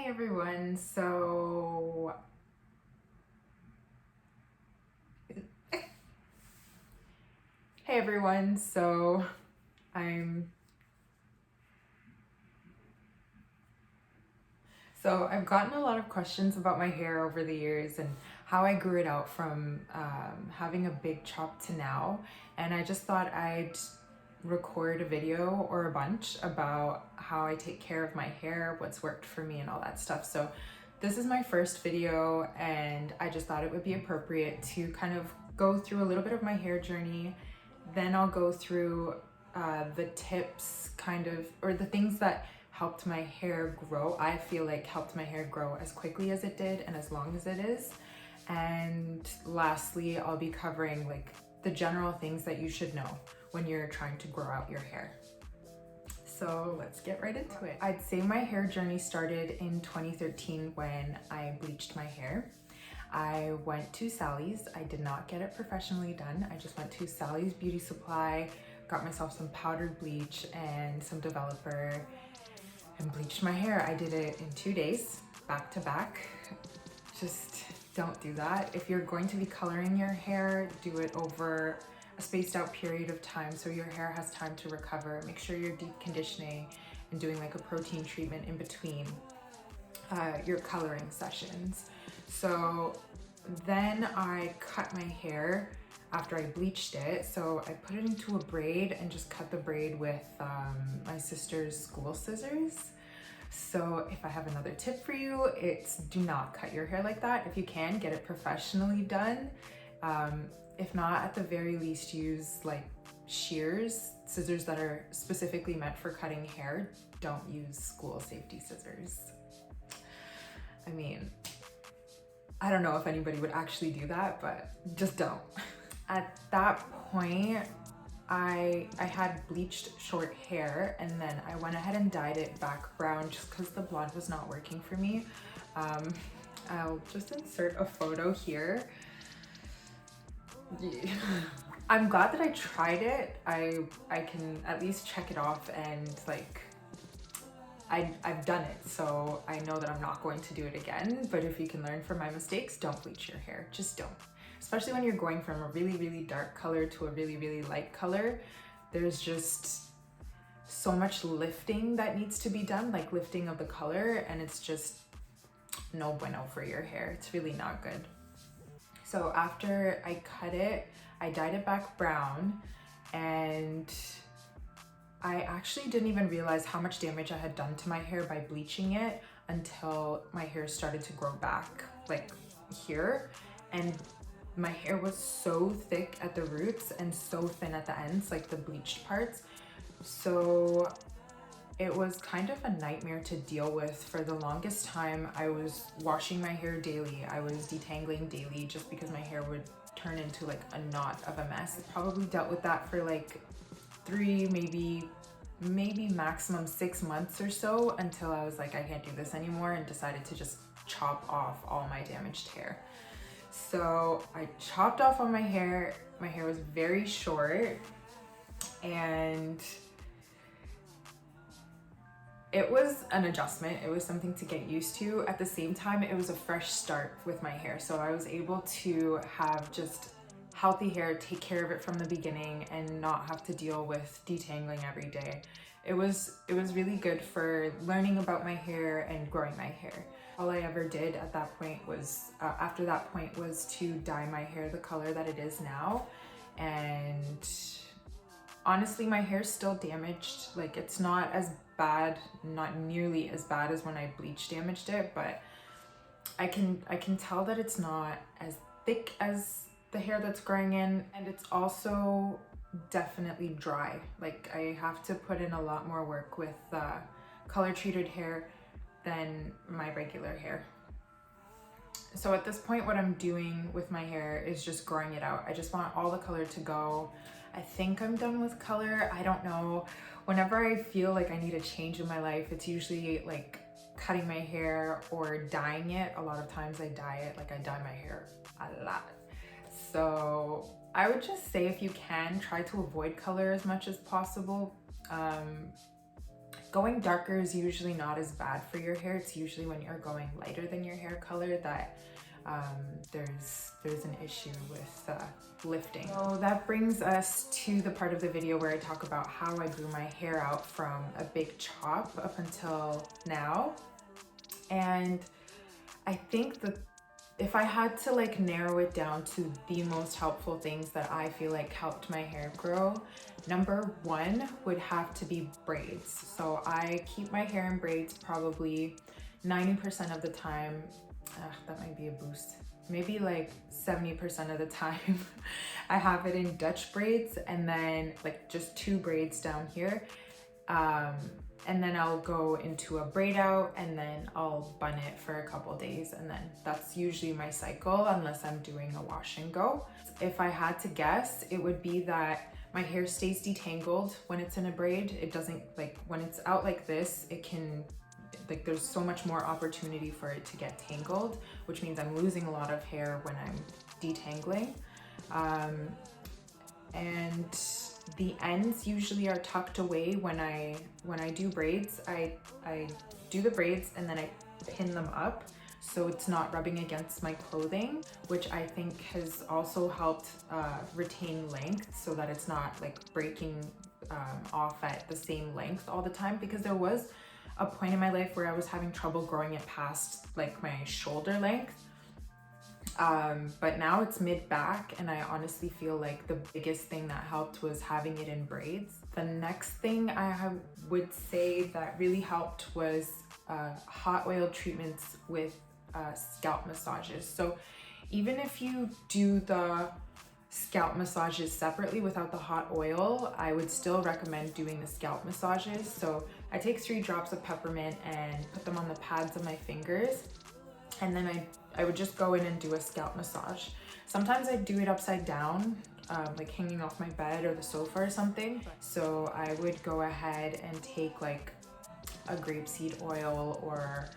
Hey everyone, so hey everyone, so I'm I've gotten a lot of questions about my hair over the years and how I grew it out from having a big chop to now, and I just thought I'd record a video or a bunch about how I take care of my hair, what's worked for me and all that stuff. So this is my first video and I just thought it would be appropriate to kind of go through a little bit of my hair journey. Then I'll go through the tips kind of, or the things that helped my hair grow. I feel like helped my hair grow as quickly as it did and as long as it is. And lastly, I'll be covering like the general things that you should know when you're trying to grow out your hair. So let's get right into it. I'd say my hair journey started in 2013 when I bleached my hair. I went to Sally's. I did not get it professionally done. I just went to Sally's Beauty Supply, got myself some powdered bleach and some developer and bleached my hair. I did it in 2 days, back to back. Just don't do that. If you're going to be coloring your hair, do it over a spaced out period of time so your hair has time to recover. Make sure you're deep conditioning and doing like a protein treatment in between your coloring sessions. So then I cut my hair after I bleached it. So I put it into a braid and just cut the braid with my sister's school scissors. So if I have another tip for you, it's do not cut your hair like that. If you can, get it professionally done. If not, at the very least, use like shears, scissors that are specifically meant for cutting hair. Don't use school safety scissors. I mean, I don't know if anybody would actually do that, but just don't. At that point, I had bleached short hair and then I went ahead and dyed it back brown just because the blonde was not working for me. I'll just insert a photo here. I'm glad that I tried it. I can at least check it off and like I've done it, so I know that I'm not going to do it again. But if you can learn from my mistakes, don't bleach your hair. Just don't. Especially when you're going from a really, really dark color to a really, really light color. There's just so much lifting that needs to be done, like lifting of the color, and it's just no bueno for your hair. It's really not good. So after I cut it, I dyed it back brown, and I actually didn't even realize how much damage I had done to my hair by bleaching it until my hair started to grow back, like here. And my hair was so thick at the roots and so thin at the ends, like the bleached parts. So it was kind of a nightmare to deal with. For the longest time, I was washing my hair daily. I was detangling daily just because my hair would turn into like a knot of a mess. I probably dealt with that for like 3, maybe maximum 6 months or so until I was like, I can't do this anymore, and decided to just chop off all my damaged hair. So I chopped off all my hair. My hair was very short and it was an adjustment. It was something to get used to. At the same time, it was a fresh start with my hair. So I was able to have just healthy hair, take care of it from the beginning and not have to deal with detangling every day. It was really good for learning about my hair and growing my hair. All I ever did at that point was, after that point, was to dye my hair the color that it is now. And honestly, my hair's still damaged. Like, it's not as bad, not nearly as bad as when I bleach damaged it, but I can tell that it's not as thick as the hair that's growing in, and it's also definitely dry. Like, I have to put in a lot more work with color treated hair than my regular hair. So at this point, what I'm doing with my hair is just growing it out. I just want all the color to go. I think I'm done with color. I don't know. Whenever I feel like I need a change in my life, it's usually like cutting my hair or dyeing it. A lot of times I dye it, like I dye my hair a lot. So I would just say, if you can, try to avoid color as much as possible. going darker is usually not as bad for your hair. It's usually when you're going lighter than your hair color that there's an issue with lifting. So that brings us to the part of the video where I talk about how I grew my hair out from a big chop up until now. And I think that if I had to like narrow it down to the most helpful things that I feel like helped my hair grow, number one would have to be braids. So I keep my hair in braids probably 90% of the time. That might be a boost. Maybe like 70% of the time I have it in Dutch braids, and then like just 2 braids down here. And then I'll go into a braid out, and then I'll bun it for a couple days, and then that's usually my cycle unless I'm doing a wash and go. If I had to guess, it would be that my hair stays detangled when it's in a braid. It doesn't, like when it's out like this, it can, like there's so much more opportunity for it to get tangled, which means I'm losing a lot of hair when I'm detangling. And the ends usually are tucked away when I do braids. I do the braids and then I pin them up so it's not rubbing against my clothing, which I think has also helped retain length so that it's not like breaking off at the same length all the time, because there was a point in my life where I was having trouble growing it past like my shoulder length. But now it's mid-back, and I honestly feel like the biggest thing that helped was having it in braids. The next thing I would say that really helped was hot oil treatments with scalp massages. So even if you do the scalp massages separately without the hot oil, I would still recommend doing the scalp massages. So I take 3 drops of peppermint and put them on the pads of my fingers, and then I would just go in and do a scalp massage. Sometimes I do it upside down, like hanging off my bed or the sofa or something. So I would go ahead and take like a grapeseed oil or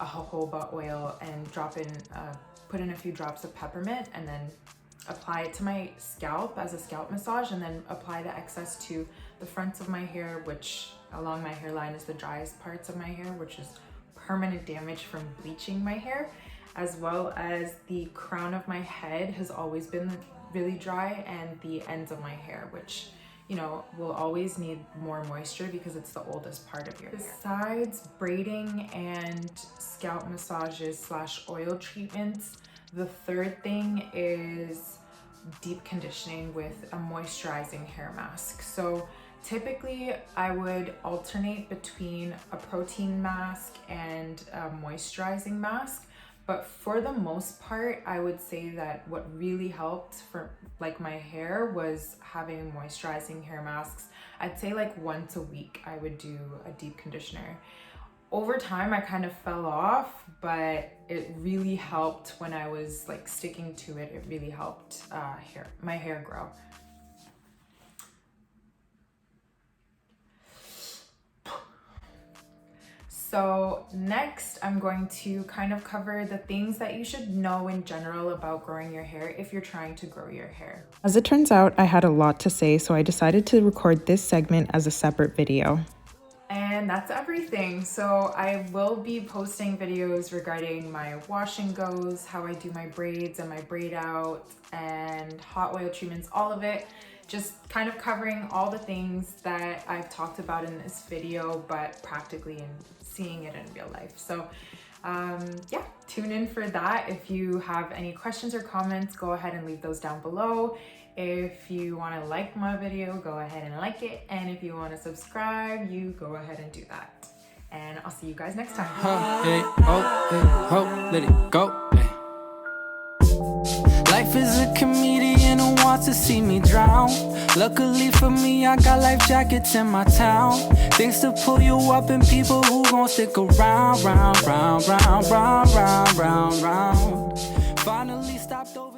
a jojoba oil and put in a few drops of peppermint, and then apply it to my scalp as a scalp massage, and then apply the excess to the fronts of my hair, which along my hairline is the driest parts of my hair, which is permanent damage from bleaching my hair, as well as the crown of my head has always been really dry, and the ends of my hair, which, you know, will always need more moisture because it's the oldest part of your hair. Besides braiding and scalp massages / oil treatments, the third thing is deep conditioning with a moisturizing hair mask. So typically I would alternate between a protein mask and a moisturizing mask. But for the most part, I would say that what really helped for like my hair was having moisturizing hair masks. I'd say like once a week I would do a deep conditioner. Over time I kind of fell off, but it really helped when I was like sticking to it. It really helped my hair grow. So next, I'm going to kind of cover the things that you should know in general about growing your hair if you're trying to grow your hair. As it turns out, I had a lot to say, so I decided to record this segment as a separate video. And that's everything. So I will be posting videos regarding my wash and goes, how I do my braids and my braid out, and hot oil treatments, all of it. Just kind of covering all the things that I've talked about in this video, but practically and seeing it in real life. So yeah, tune in for that. If you have any questions or comments, go ahead and leave those down below. If you want to like my video, go ahead and like it. And if you want to subscribe, you go ahead and do that. And I'll see you guys next time. Let it go. Life is a comedian who wants to see me drown. Luckily for me, I got life jackets in my town. Things to pull you up and people who gon' stick around, round. Finally stopped over.